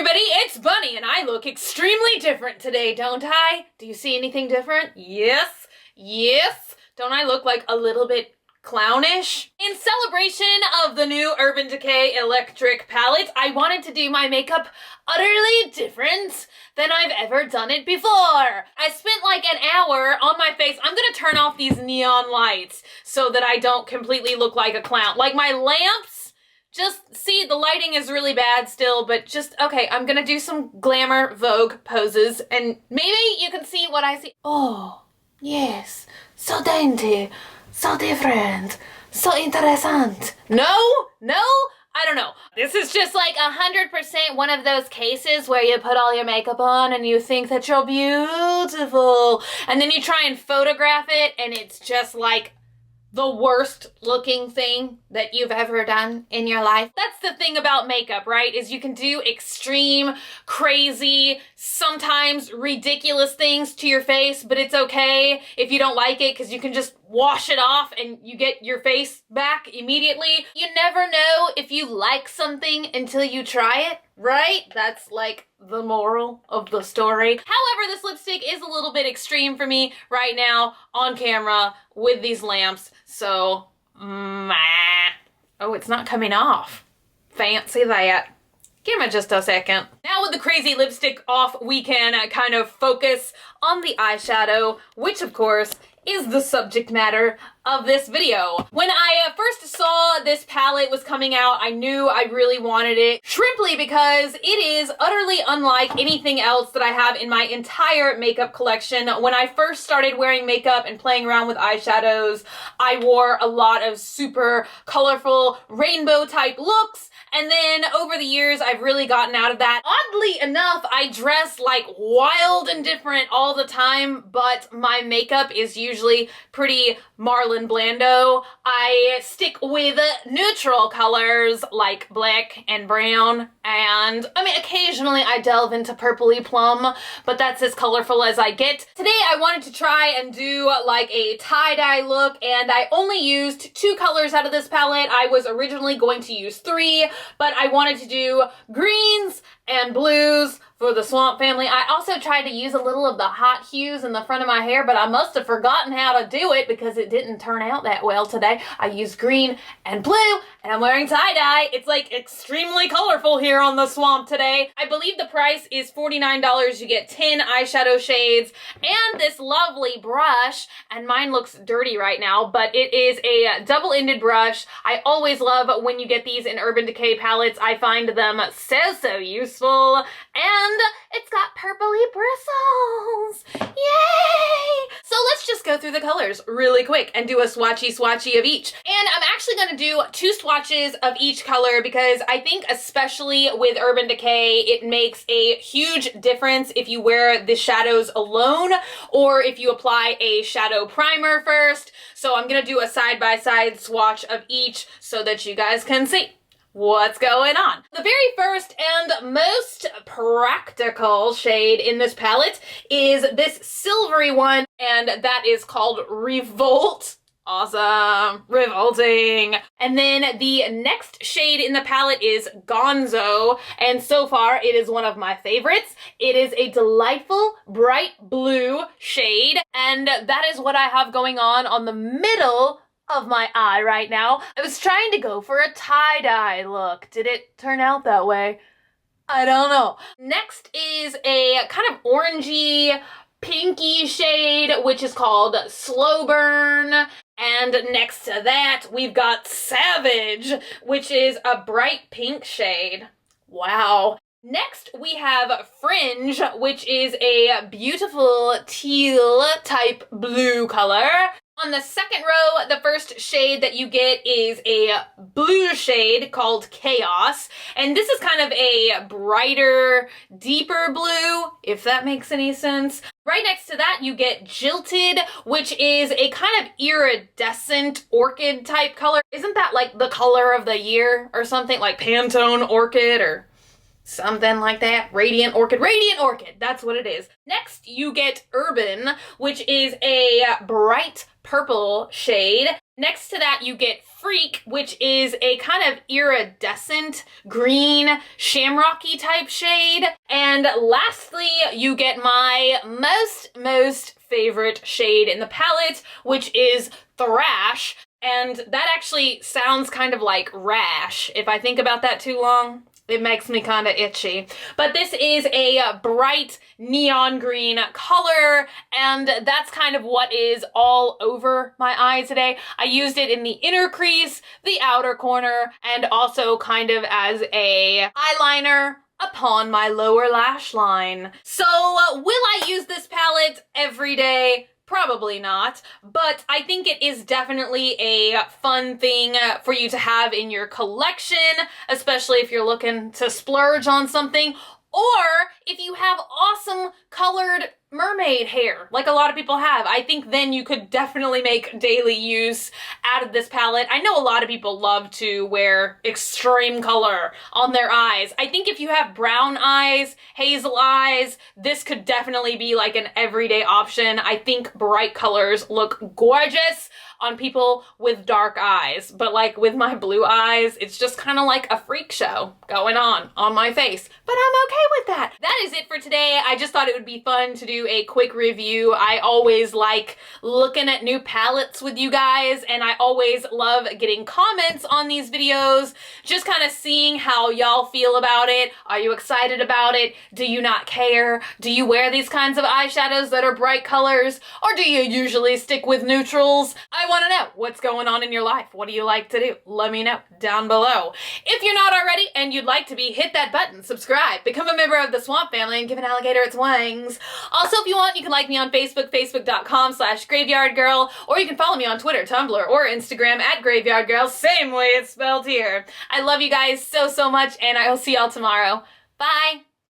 everybody, it's Bunny, and I look extremely different today, don't I? Do you see anything different? Yes. Don't I look like a little bit clownish? In celebration of the new Urban Decay electric palette, I wanted to do my makeup utterly different than I've ever done it before. I spent like an hour on my face. I'm gonna turn off these neon lights so that I don't completely look like a clown. Like my lamps, just see, the lighting is really bad still, but just, okay, I'm gonna do some glamour Vogue poses and maybe you can see what I see. Oh, yes, so dainty, so different, so interessant. No, I don't know. This is just like 100% one of those cases where you put all your makeup on and you think that you're beautiful, and then you try and photograph it and it's just like the worst looking thing that you've ever done in your life. That's the thing about makeup, right? Is you can do extreme, crazy, sometimes ridiculous things to your face, but it's okay if you don't like it because you can just wash it off and you get your face back immediately. You never know if you like something until you try it, right? That's like the moral of the story. However, this lipstick is a little bit extreme for me right now on camera with these lamps, so oh, it's not coming off. Fancy that. Give me just a second. Now with the crazy lipstick off, we can kind of focus on the eyeshadow, which of course is the subject matter of this video. When I first saw this palette was coming out, I knew I really wanted it, simply because it is utterly unlike anything else that I have in my entire makeup collection. When I first started wearing makeup and playing around with eyeshadows, I wore a lot of super colorful rainbow type looks, and then over the years I've really gotten out of that. Oddly enough, I dress like wild and different all the time, but my makeup is usually pretty Marlon Blando. I stick with neutral colors like black and brown, and I mean occasionally I delve into purpley plum, but that's as colorful as I get. Today I wanted to try and do like a tie-dye look, and I only used 2 colors out of this palette. I was originally going to use 3, but I wanted to do greens and blues for the Swamp family. I also tried to use a little of the hot hues in the front of my hair, but I must have forgotten how to do it because it didn't turn out that well today. I used green and blue, and I'm wearing tie-dye. It's like extremely colorful here on the Swamp today. I believe the price is $49. You get 10 eyeshadow shades and this lovely brush, and mine looks dirty right now, but it is a double-ended brush. I always love when you get these in Urban Decay palettes. I find them so useful, and it's got purpley bristles. Yay! So let's just go through the colors really quick and do a swatchy of each. And I'm actually gonna do 2 swatches of each color because I think especially with Urban Decay, it makes a huge difference if you wear the shadows alone or if you apply a shadow primer first. So I'm gonna do a side-by-side swatch of each so that you guys can see what's going on. The very first and most practical shade in this palette is this silvery one, and that is called Revolt. Awesome. Revolting. And then the next shade in the palette is Gonzo, and so far it is one of my favorites. It is a delightful bright blue shade, and that is what I have going on the middle of my eye right now. I was trying to go for a tie-dye look. Did it turn out that way? I don't know. Next is a kind of orangey, pinky shade, which is called Slow Burn. And next to that, we've got Savage, which is a bright pink shade. Wow. Next, we have Fringe, which is a beautiful teal type blue color. On the second row, the first shade that you get is a blue shade called Chaos. And this is kind of a brighter, deeper blue, if that makes any sense. Right next to that, you get Jilted, which is a kind of iridescent orchid type color. Isn't that like the color of the year or something, like Pantone Orchid or something like that? Radiant Orchid, that's what it is. Next, you get Urban, which is a bright purple shade. Next to that, you get Freak, which is a kind of iridescent green shamrocky type shade. And lastly, you get my most favorite shade in the palette, which is Thrash. And that actually sounds kind of like rash. If I think about that too long, it makes me kind of itchy. But this is a bright neon green color, and that's kind of what is all over my eye today. I used it in the inner crease, the outer corner, and also kind of as a eyeliner upon my lower lash line. So will I use this palette every day? Probably not, but I think it is definitely a fun thing for you to have in your collection, especially if you're looking to splurge on something, or if you have awesome colored mermaid hair, like a lot of people have. I think then you could definitely make daily use out of this palette. I know a lot of people love to wear extreme color on their eyes. I think if you have brown eyes, hazel eyes, this could definitely be like an everyday option. I think bright colors look gorgeous on people with dark eyes, but like with my blue eyes, it's just kind of like a freak show going on my face, but I'm okay with that. That is it for today. I just thought it would be fun to do a quick review. I always like looking at new palettes with you guys, and I always love getting comments on these videos, just kind of seeing how y'all feel about it. Are you excited about it? Do you not care? Do you wear these kinds of eyeshadows that are bright colors, or do you usually stick with neutrals? I want to know what's going on in your life. What do you like to do? Let me know down below. If you're not already and you'd like to be, hit that button, subscribe, become a member of the Swamp family, and give an alligator its wings. Also, if you want, you can like me on Facebook, facebook.com/graveyardgirl, or you can follow me on Twitter, Tumblr, or Instagram @graveyardgirl, same way it's spelled here. I love you guys so much, and I will see y'all tomorrow. Bye!